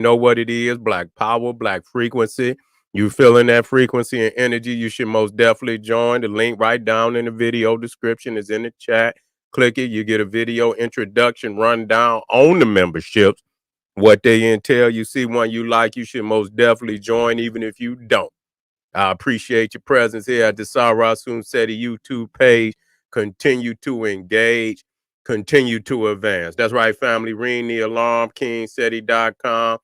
know what it is, black power, black frequency. You feeling that frequency and energy, you should most definitely join. The link right down in the video description is in the chat. Click it, you get a video introduction rundown on the memberships, what they entail. You see one you like, you should most definitely join, even if you don't. I appreciate your presence here at the Sarasun Seti YouTube page. Continue to engage, continue to advance. That's right, family. Ring the alarm, kingseti.com.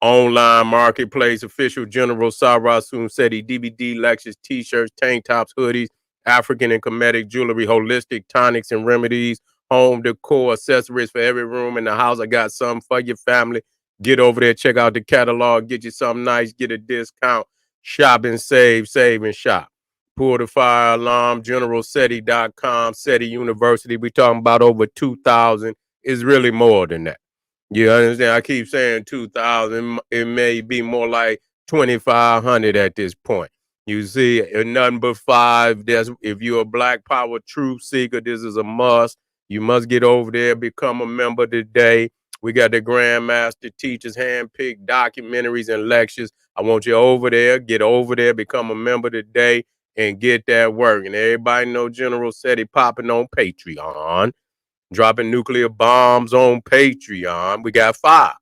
Online marketplace, official General Sarasun Seti DVD lectures, t-shirts, tank tops, hoodies, African and Kemetic jewelry, holistic tonics and remedies, home decor, accessories for every room in the house. I got something for your family. Get over there, check out the catalog, get you something nice, get a discount. Shop and save and shop. Pull the fire alarm, generalseti.com, SETI University. We talking about over 2,000. It's really more than that. You understand? I keep saying 2,000. It may be more like 2,500 at this point. You see, nothing but five. That's if you're a Black Power truth seeker, this is a must. You must get over there, become a member today. We got the Grandmaster teachers, handpicked documentaries and lectures. I want you over there, get over there, become a member today, and get that work. And everybody know General Seti popping on Patreon, dropping nuclear bombs on Patreon. We got 5.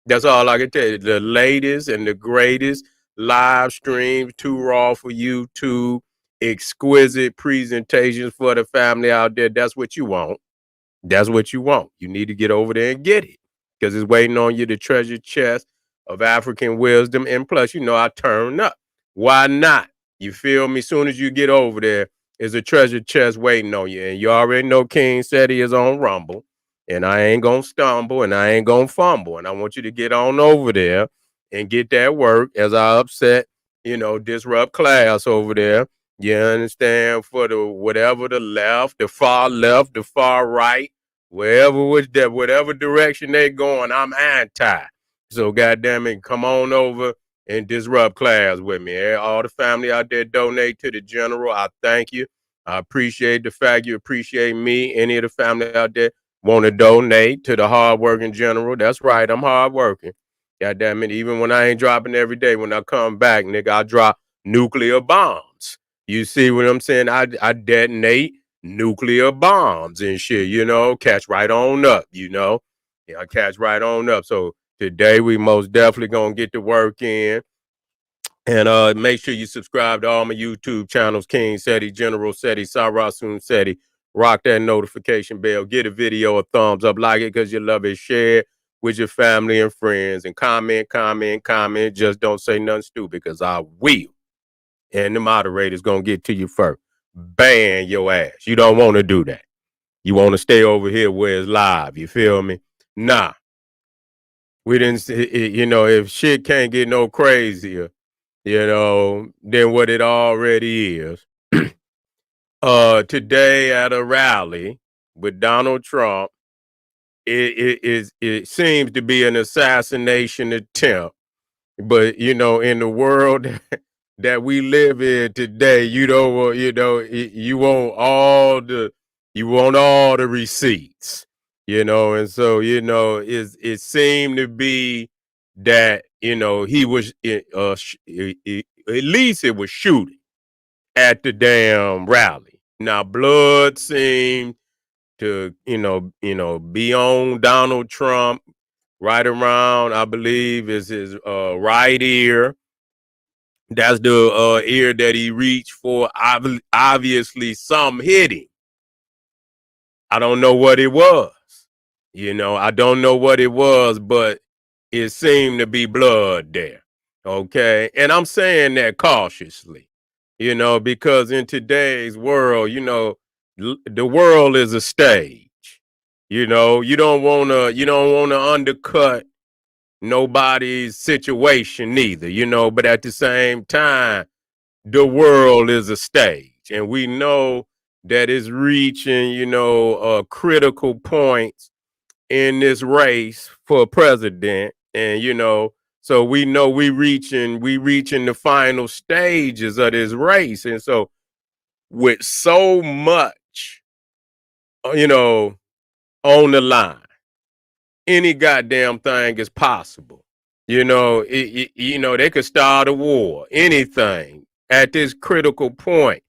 That's all I can tell you. The latest and the greatest live streams, too raw for YouTube, exquisite presentations for the family out there. That's what you want. That's what you want. You need to get over there and get it because it's waiting on you, the treasure chest of African wisdom. And plus, I turn up. Why not? You feel me? Soon as you get over there, is a treasure chest waiting on you. And you already know King Seti is on Rumble. And I ain't going to stumble and I ain't going to fumble. And I want you to get on over there and get that work as I upset, disrupt class over there. You understand? For the whatever the left, the far right, whatever direction they going, I'm anti. So goddamn it, come on over and disrupt class with me. All the family out there donate to the general. I thank you. I appreciate the fact you appreciate me. Any of the family out there want to donate to the hardworking general? That's right, I'm hardworking. Goddamn it, even when I ain't dropping every day, when I come back, nigga, I drop nuclear bombs. You see what I'm saying? I detonate nuclear bombs and shit, catch right on up, Yeah, I catch right on up. So today we most definitely gonna get to work in. And make sure you subscribe to all my YouTube channels, King Seti, General Seti, Sarasun Seti. Rock that notification bell. Get a video a thumbs up. Like it because you love it. Share it with your family and friends. And comment. Just don't say nothing stupid because I will. And the moderator's going to get to you first. Ban your ass. You don't want to do that. You want to stay over here where it's live. You feel me? Nah. We didn't, if shit can't get no crazier, than what it already is. Today at a rally with Donald Trump, it seems to be an assassination attempt. But in the world that we live in today, you want all the receipts, and so it seemed to be that he was at least it was shooting at the damn rally. Now blood seemed to be on Donald Trump right around, I believe, is his right ear. That's the ear that he reached for. Obviously, some hit him. I don't know what it was. I don't know what it was, but it seemed to be blood there. Okay. And I'm saying that cautiously, because in today's world, the world is a stage. You don't wanna undercut nobody's situation neither, but at the same time, the world is a stage. And we know that it's reaching, critical points in this race for president. And, so we know we reaching the final stages of this race. And so with so much, on the line, any goddamn thing is possible. They could start a war, anything at this critical point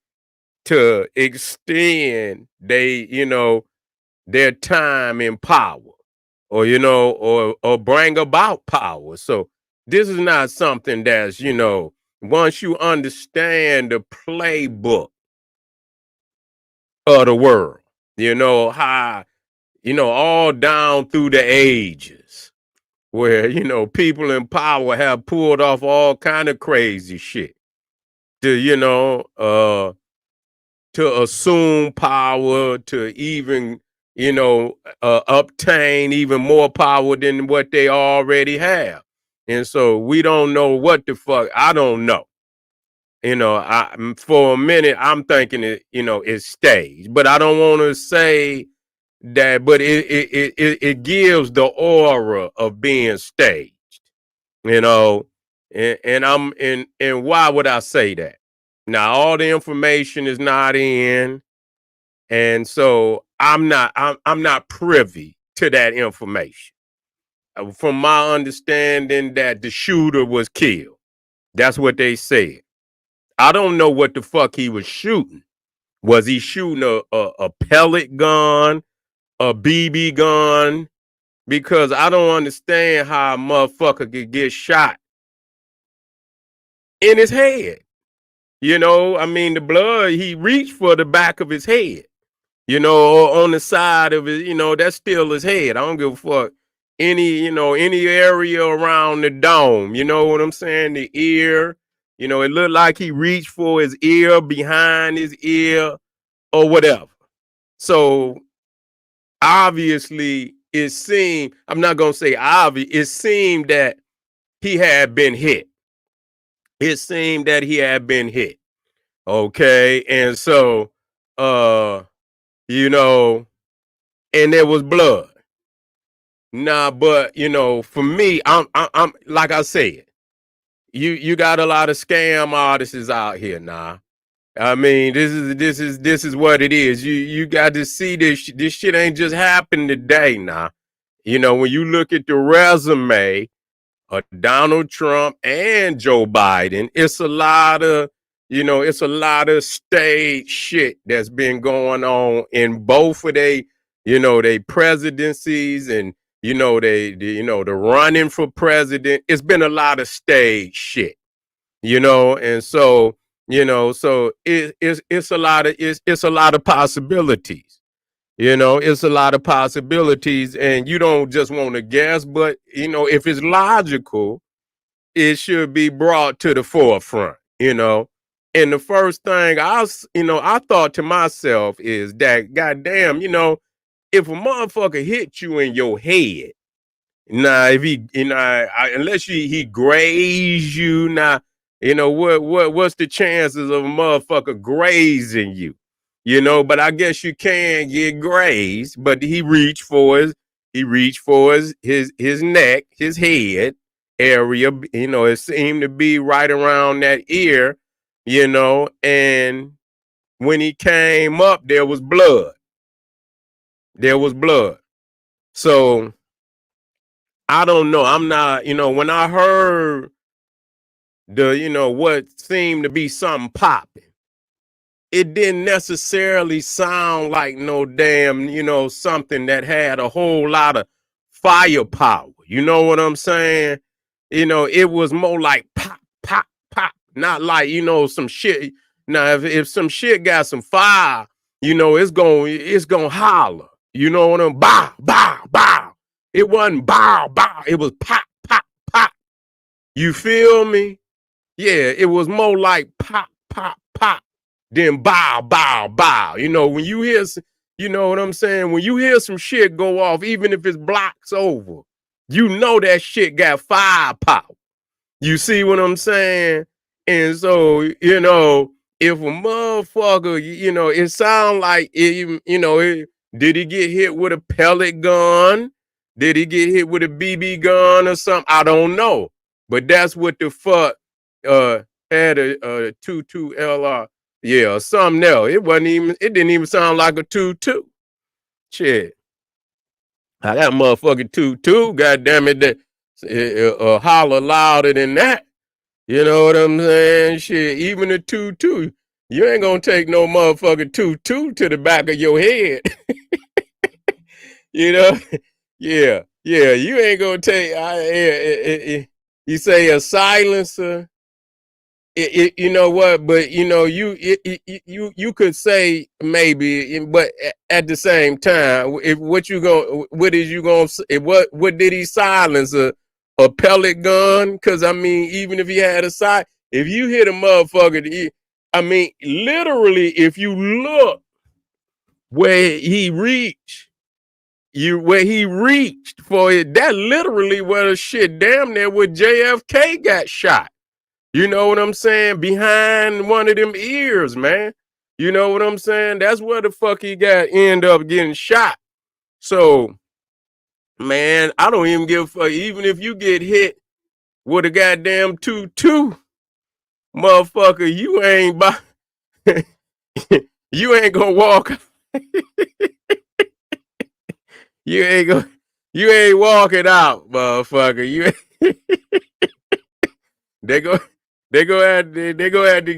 to extend their time in power, or bring about power. So this is not something that's, once you understand the playbook of the world, how, all down through the ages, where, people in power have pulled off all kind of crazy shit to, to assume power, to even, obtain even more power than what they already have. And so we don't know what the fuck. I don't know. For a minute, I'm thinking it's staged, but I don't want to say that, but it gives the aura of being staged, you know, and why would I say that? Now, all the information is not in, and so I'm not privy to that information. From my understanding, that the shooter was killed. That's what they said. I don't know what the fuck he was shooting. Was he shooting a pellet gun, a BB gun? Because I don't understand how a motherfucker could get shot in his head. I mean, the blood, he reached for the back of his head, or on the side of it, that's still his head. I don't give a fuck. Any area around the dome, you know what I'm saying? The ear, it looked like he reached for his ear, behind his ear, or whatever. So obviously it seemed, I'm not going to say obvious, it seemed that he had been hit. It seemed that he had been hit. Okay. And so, and there was blood. Nah, but for me, I'm like I said, you got a lot of scam artists out here now. I mean, this is what it is. You got to see this shit ain't just happened today now. When you look at the resume of Donald Trump and Joe Biden, it's a lot of stage shit that's been going on in both of they presidencies, and the running for president. It's been a lot of stage shit, and so it's a lot of it's a lot of possibilities. It's a lot of possibilities, and you don't just want to guess, but if it's logical, it should be brought to the forefront. And the first thing I thought to myself is that, goddamn, if a motherfucker hit you in your head, now if he, unless he graze you, now what's the chances of a motherfucker grazing you? But I guess you can get grazed. But he reached for his neck, his head area. It seemed to be right around that ear. And when he came up, there was blood. There was blood. So I don't know. I'm not. When I heard what seemed to be something popping, it didn't necessarily sound like no damn, something that had a whole lot of firepower. You know what I'm saying? It was more like pop, pop, pop, not like, some shit. Now, if some shit got some fire, it's gonna holler. You know what I'm bow, bow, bow. It wasn't bow, bow. It was pop, pop, pop. You feel me? Yeah, it was more like pop, pop, pop, then bow, bow, bow. When you hear, what I'm saying? When you hear some shit go off, even if it's blocks over, that shit got firepower. You see what I'm saying? And so, if a motherfucker, it sound like, did he get hit with a pellet gun? Did he get hit with a BB gun or something? I don't know. But that's what the fuck had a 22 LR. Yeah, or something else. It didn't even sound like a 22. Shit. I got a motherfucking 22, goddamn it. Holler louder than that. You know what I'm saying? Shit, even a 2-2, you ain't gonna take no motherfucking 2-2 to the back of your head. You know? Yeah, you ain't gonna take. You say a silencer. You know what? But you know, you could say maybe, but at the same time, if what you going, what is you going? What did he silence a pellet gun? Because I mean, even if he had a side, if you hit a motherfucker, I mean, literally, if you look where he reached. Where he reached for it, that literally where the shit damn near where JFK got shot. You know what I'm saying? Behind one of them ears, man. You know what I'm saying? That's where the fuck he got end up getting shot. So, man, I don't even give a fuck. Even if you get hit with a goddamn 2-2, motherfucker, you ain't you ain't gonna walk. You ain't walking out, motherfucker. They go have to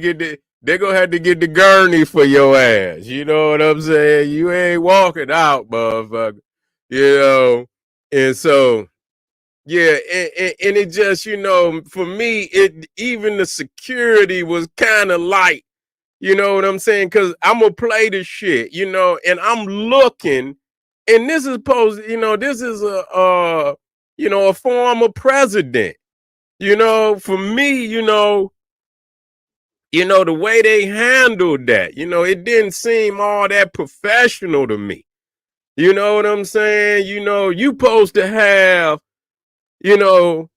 get the gurney for your ass. You know what I'm saying? You ain't walking out, motherfucker. You know, and so yeah, and it just, you know, for me, it even the security was kind of light. You know what I'm saying? Because I'm gonna play the shit, you know, and I'm looking, and this is supposed, you know, this is you know, a former president. You know, for me, you know, the way they handled that, you know, it didn't seem all that professional to me. You know what I'm saying? You know, you supposed to have, you know,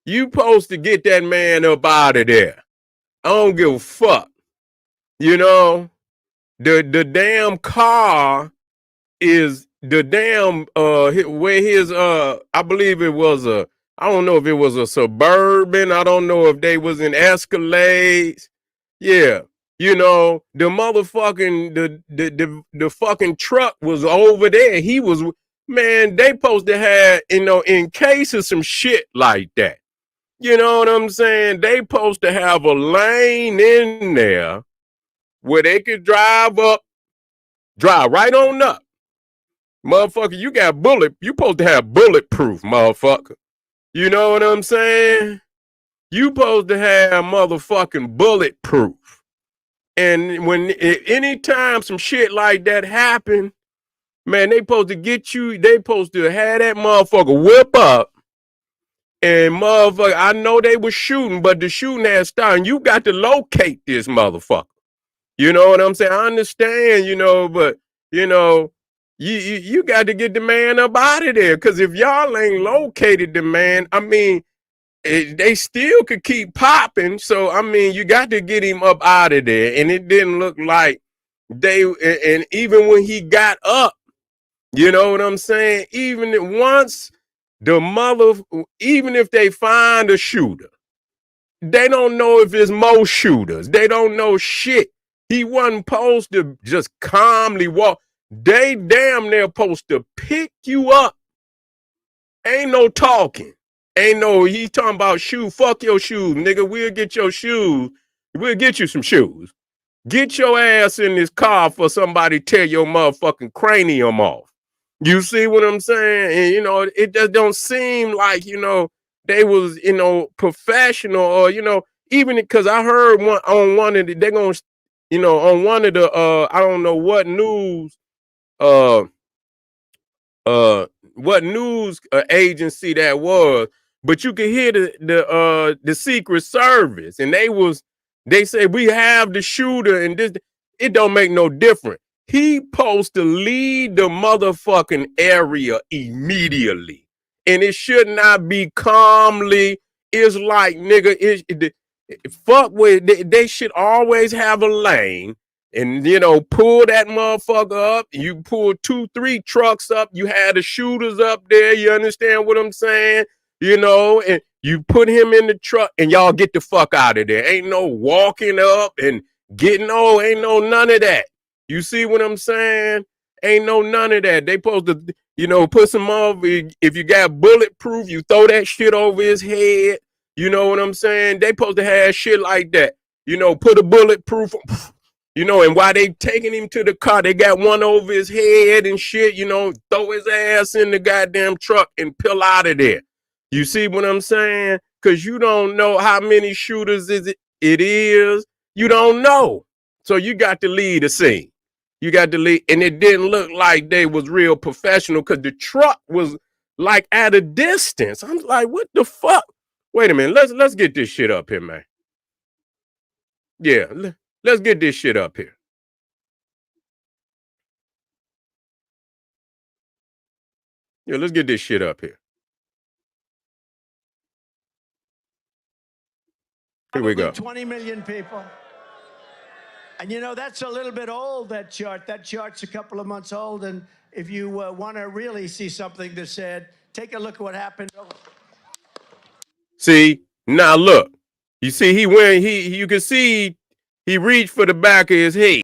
you supposed to get that man up out of there. I don't give a fuck. You know, the damn car is the damn where his I believe it was I don't know if it was a Suburban. I don't know if they was in Escalades. Yeah. You know, the motherfucking the fucking truck was over there. He was, man, they supposed to have, you know, in case of some shit like that. You know what I'm saying? They supposed to have a lane in there where they could drive right on up. Motherfucker, you supposed to have bulletproof, motherfucker. You know what I'm saying? You supposed to have motherfucking bulletproof. And when anytime some shit like that happen, man, they supposed to get you, they supposed to have that motherfucker whip up. And motherfucker, I know they was shooting, but the shooting had started. And you got to locate this motherfucker. You know what I'm saying? I understand, you know, but you know, you got to get the man up out of there. Cause if y'all ain't located the man, I mean, they still could keep popping. So I mean, you got to get him up out of there. And it didn't look like and even when he got up, you know what I'm saying? Even if they find a shooter, they don't know if it's more shooters. They don't know shit. He wasn't supposed to just calmly walk. They damn near supposed to pick you up. Ain't no talking. Ain't no, he talking about shoes. Fuck your shoes, nigga. We'll get your shoes. We'll get you some shoes. Get your ass in this car for somebody tear your motherfucking cranium off. You see what I'm saying? And, you know, it just don't seem like, you know, they was, you know, professional or, you know, even because I heard on one of the, they're going to, you know, on one of the, I don't know uh, what news agency that was, but you could hear the Secret Service, and they say we have the shooter, and this, it don't make no difference. He supposed to leave the motherfucking area immediately, and it should not be calmly. It's like, nigga, fuck with, they should always have a lane. And, you know, pull that motherfucker up. You pull 2-3 trucks up. You had the shooters up there. You understand what I'm saying? You know, and you put him in the truck and y'all get the fuck out of there. Ain't no walking up and getting, ain't no none of that. You see what I'm saying? Ain't no none of that. They supposed to, You know, put some off. If you got bulletproof, you throw that shit over his head. You know what I'm saying? They supposed to have shit like that. You know, put a bulletproof, you know, and while they taking him to the car, they got one over his head and shit, you know, throw his ass in the goddamn truck and peel out of there. You see what I'm saying? Because you don't know how many shooters it is. You don't know. So you got to lead the scene. You got to lead, and it didn't look like they was real professional because the truck was like at a distance. I'm like, what the fuck? Wait a minute. Let's get this shit up here, man. Yeah, let's get this shit up here. Yeah, let's get this shit up here. Here we go. 20 million people. And you know, that's a little bit old, that chart. That chart's a couple of months old. And if you want to really see something that said, take a look at what happened. See, now look. You see, you can see he reached for the back of his head.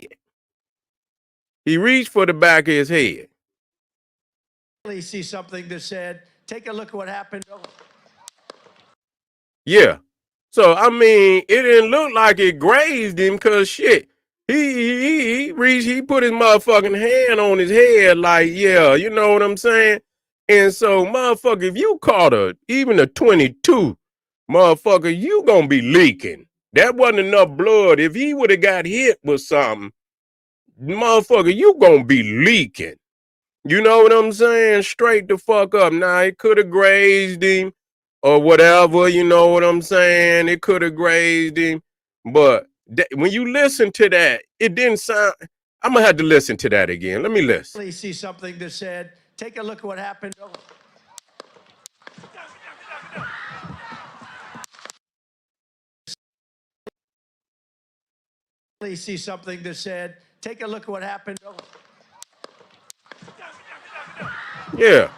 He reached for the back of his head. Really see something that said, take a look at what happened. Yeah. So, I mean, it didn't look like it grazed him because shit. He reached, he put his motherfucking hand on his head like, yeah, you know what I'm saying? And so, motherfucker, if you caught even a 22, motherfucker, you gonna be leaking. That wasn't enough blood. If he would have got hit with something, motherfucker, you gonna be leaking. You know what I'm saying? Straight the fuck up. Now, it could have grazed him or whatever, you know what I'm saying? It could have grazed him. But when you listen to that, it didn't sound. I'm gonna have to listen to that again. Let me listen. Really see something that said, take a look at what happened. Really see something that said, take a look at what happened. Yeah.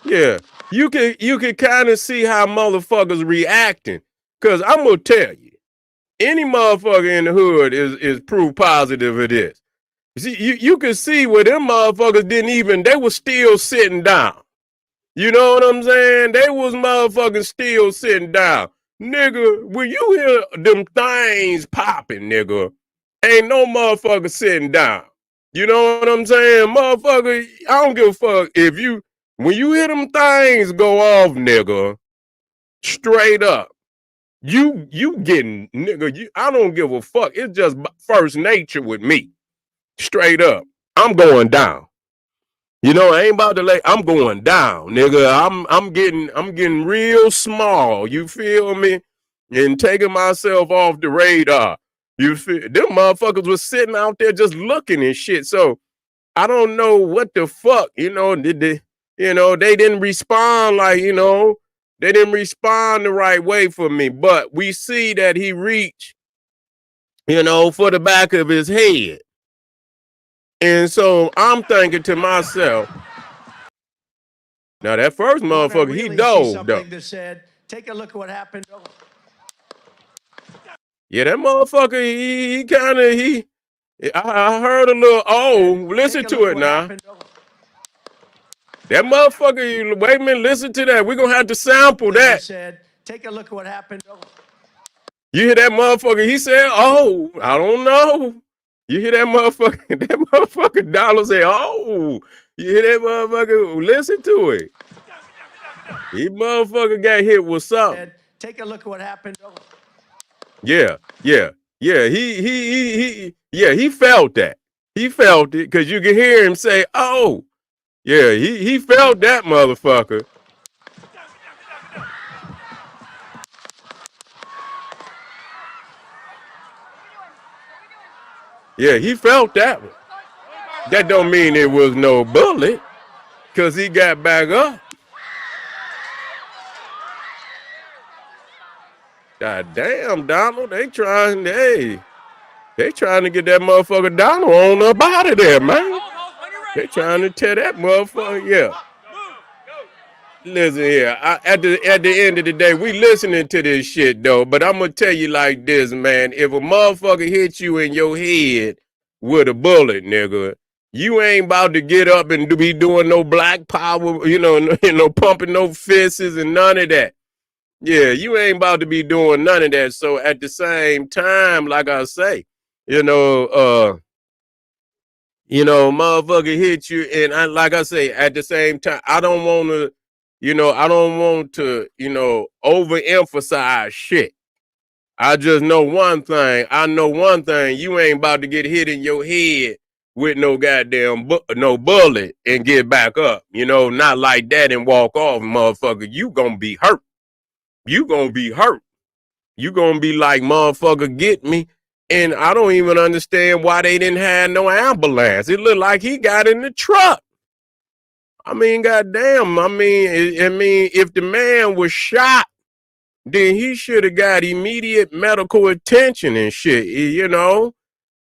Yeah. You can kind of see how motherfuckers reacting. Cause I'm gonna tell you, any motherfucker in the hood is proof positive of this. See, you can see where them motherfuckers they were still sitting down. You know what I'm saying? They was motherfucking still sitting down. Nigga, when you hear them things popping, nigga, ain't no motherfucker sitting down. You know what I'm saying? Motherfucker, I don't give a fuck when you hear them things go off, nigga, straight up. You getting, nigga, I don't give a fuck. It's just first nature with me. Straight up. I'm going down. You know, I ain't about to I'm going down, nigga. I'm getting real small. You feel me? And taking myself off the radar. You feel them motherfuckers was sitting out there just looking and shit. So I don't know what the fuck, they didn't respond they didn't respond the right way for me. But we see that he reached, for the back of his head. And so I'm thinking to myself, now that first motherfucker, really he dove though. That said, take a look at what happened. Yeah, that motherfucker, I heard a little, listen to it now. That motherfucker, wait a minute, listen to that. We're going to have to sample that. Said, take a look at what happened. You hear that motherfucker? He said, oh, I don't know. You hear that motherfucker Dollar say, oh. You hear that motherfucker? Listen to it. He motherfucker got hit with something. Take a look at what happened. Yeah. He felt that. He felt it because you can hear him say, oh. Yeah, he felt that motherfucker. Yeah, he felt that one. That don't mean it was no bullet, because he got back up. God damn, Donald, they trying to get that motherfucker Donald on up out of there, man. They trying to tear that motherfucker, yeah. Listen here, at the end of the day, we listening to this shit, though, but I'm going to tell you like this, man. If a motherfucker hits you in your head with a bullet, nigga, You ain't about to get up and be doing no black power, pumping no fists and none of that. Yeah, you ain't about to be doing none of that. So at the same time, like I say, motherfucker hit you, and like I say, at the same time, I don't want to, overemphasize shit. I just know one thing. I know one thing. You ain't about to get hit in your head with no goddamn no bullet and get back up. Not like that and walk off, motherfucker. You gonna be hurt. You gonna be hurt. You gonna be like, motherfucker, get me. And I don't even understand why they didn't have no ambulance. It looked like he got in the truck. I mean, goddamn. I mean, if the man was shot, then he should have got immediate medical attention and shit,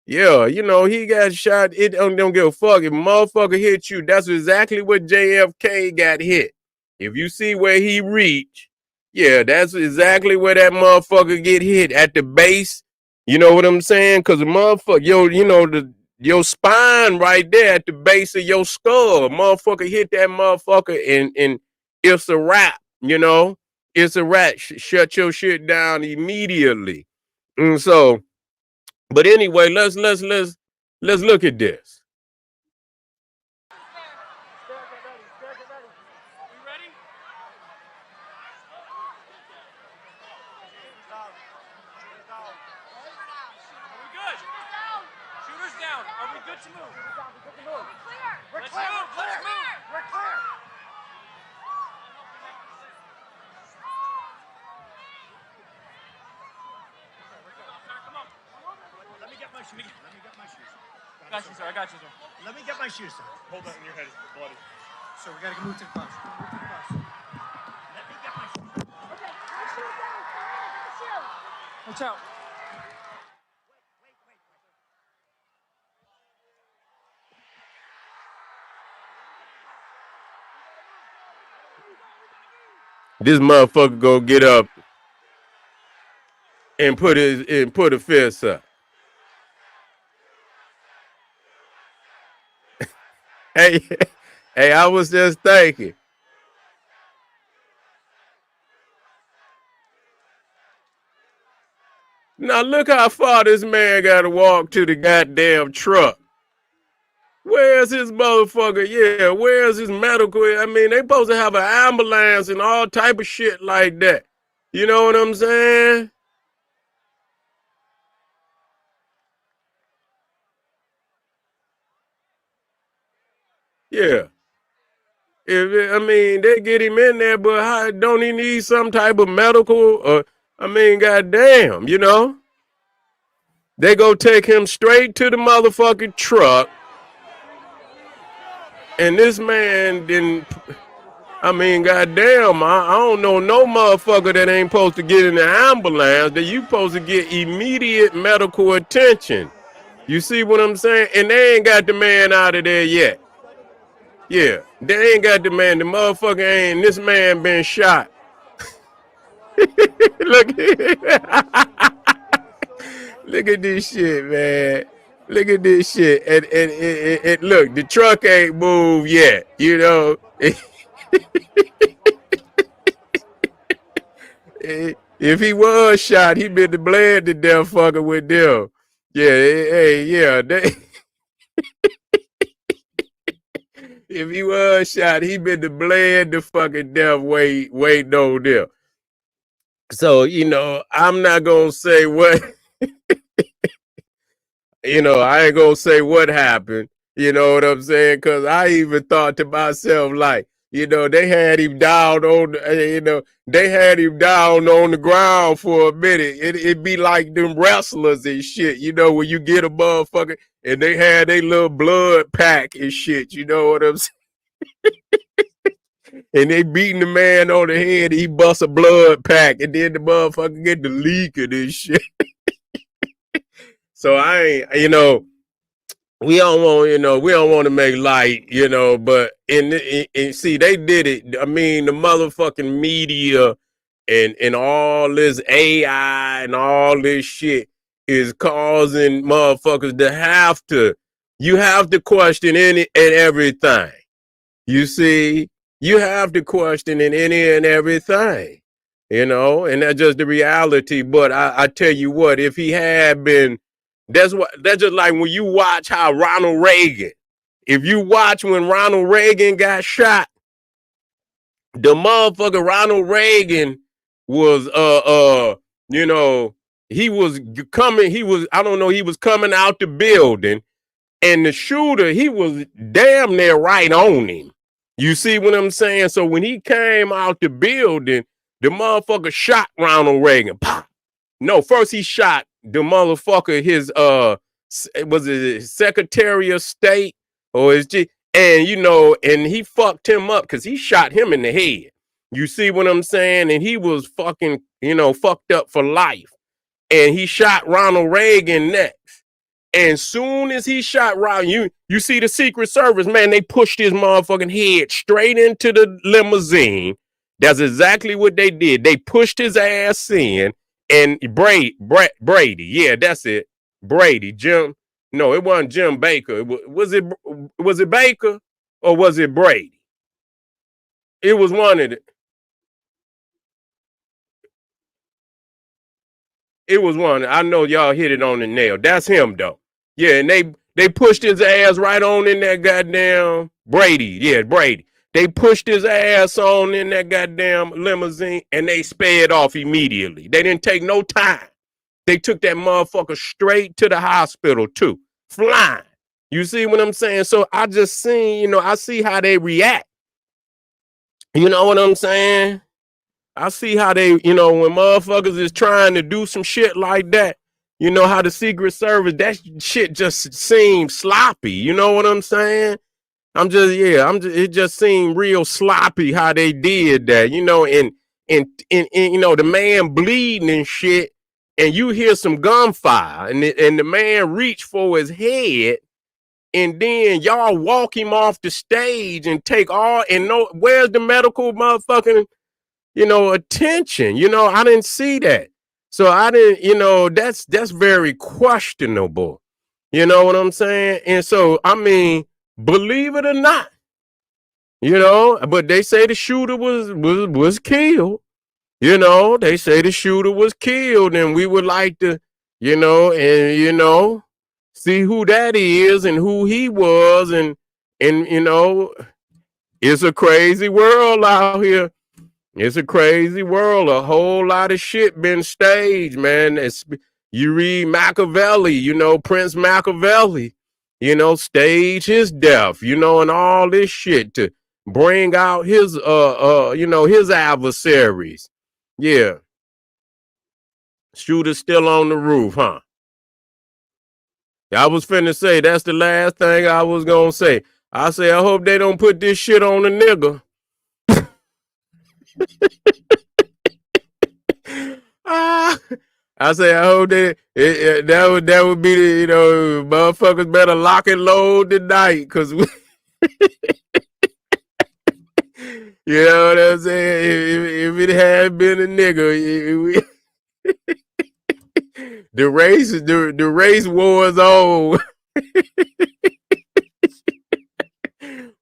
Yeah, he got shot. It don't give a fuck. If motherfucker hit you, that's exactly what JFK got hit. If you see where he reached, yeah, that's exactly where that motherfucker get hit, at the base. You know what I'm saying? Because the motherfucker, your spine right there at the base of your skull. Motherfucker hit that motherfucker and it's a wrap, It's a wrap. Shut your shit down immediately. And so, but anyway, let's look at this. I got you, sir. Let me get my shoes, sir. Hold that in your head. It's bloody. So we got to move to the bus. Let me get my shoes. Okay, my shoes down. My shoes. Watch out. This motherfucker go get up and put a fist up. Hey, I was just thinking. Now look how far this man got to walk to the goddamn truck. Where's his motherfucker? Yeah, where's his medical? I mean, they supposed to have an ambulance and all type of shit like that. You know what I'm saying? Yeah. They get him in there, but don't he need some type of medical? Goddamn, They go take him straight to the motherfucking truck. And this man didn't, goddamn, I don't know no motherfucker that ain't supposed to get in the ambulance, that you supposed to get immediate medical attention. You see what I'm saying? And they ain't got the man out of there yet. Yeah, they ain't got the man. The motherfucker ain't, this man been shot. Look at this shit, man. Look at this shit. And look, the truck ain't moved yet, If he was shot, he been the bled to death fucking with them. Yeah, hey, yeah. If he was shot, he been the bled to fucking death waiting on them. So, I'm not gonna say what I ain't gonna say what happened. You know what I'm saying? Because I even thought to myself, like, they had him down on, they had him down on the ground for a minute. It'd be like them wrestlers and shit, when you get a motherfucker and they had their little blood pack and shit, you know what I'm saying? And they beating the man on the head, he busts a blood pack, and then the motherfucker get the leak of this shit. So I ain't, we don't want to make light, but in see, they did it. I mean, the motherfucking media and all this AI and all this shit is causing motherfuckers to have to, You have to question any and everything. You see, you have to question in any and everything, and that's just the reality. But I tell you what, if he had been, that's just like when you watch how Ronald Reagan, if you watch when Ronald Reagan got shot, the motherfucker Ronald Reagan was he was coming, I don't know, he was coming out the building, and the shooter, he was damn near right on him. You see what I'm saying? So when he came out the building, the motherfucker shot Ronald Reagan. Pop. No, first he shot the motherfucker, his was it Secretary of State or his G, and and he fucked him up because he shot him in the head. You see what I'm saying? And he was fucking, fucked up for life. And he shot Ronald Reagan next. And soon as he shot Ronald, you see the Secret Service, man, they pushed his motherfucking head straight into the limousine. That's exactly what they did. They pushed his ass in, and Brady, yeah, that's it. Brady, Jim. No, it wasn't Jim Baker. Was it Baker or was it Brady? It was one of the. It was one. I know y'all hit it on the nail. That's him though. Yeah, and they pushed his ass right on in that goddamn Brady. Yeah, Brady. They pushed his ass on in that goddamn limousine and they sped off immediately. They didn't take no time. They took that motherfucker straight to the hospital too, flying. You see what I'm saying? So I just seen, I see how they react. You know what I'm saying? I see how they, when motherfuckers is trying to do some shit like that, how the Secret Service, that shit just seems sloppy. You know what I'm saying? It just seemed real sloppy how they did that, and the man bleeding and shit, and you hear some gunfire, and the man reach for his head, and then y'all walk him off the stage and take all, and where's the medical motherfucking, attention? I didn't see that. So I didn't, that's very questionable. You know what I'm saying? And so, I mean, believe it or not, but they say the shooter was killed. They say the shooter was killed, and we would like to, see who that is and who he was, and it's a crazy world out here. It's a crazy world. A whole lot of shit been staged, man. You read Machiavelli, Prince Machiavelli, stage his death, and all this shit to bring out his his adversaries. Yeah. Shooter still on the roof, huh? I was finna say that's the last thing I was gonna say. I say I hope they don't put this shit on the nigga. I say I hope that would be the, motherfuckers better lock and load tonight, cause we, you know what I'm saying? If it had been a nigga, the race war is on.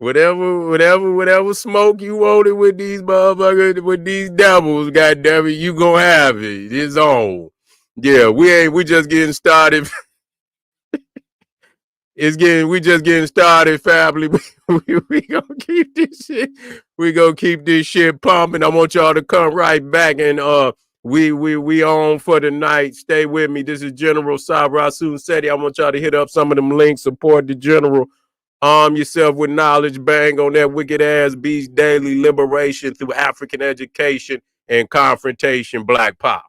Whatever smoke you wanted with these motherfuckers, with these devils, goddamn it, you gonna have it. It's on. Yeah, we just getting started. We just getting started, family. we gonna keep this shit. We gonna keep this shit pumping. I want y'all to come right back, and we on for the night. Stay with me. This is General Sabra Sunseti. I want y'all to hit up some of them links. Support the General. Arm yourself with knowledge. Bang on that wicked ass beast. Daily liberation through African education and confrontation. Black power.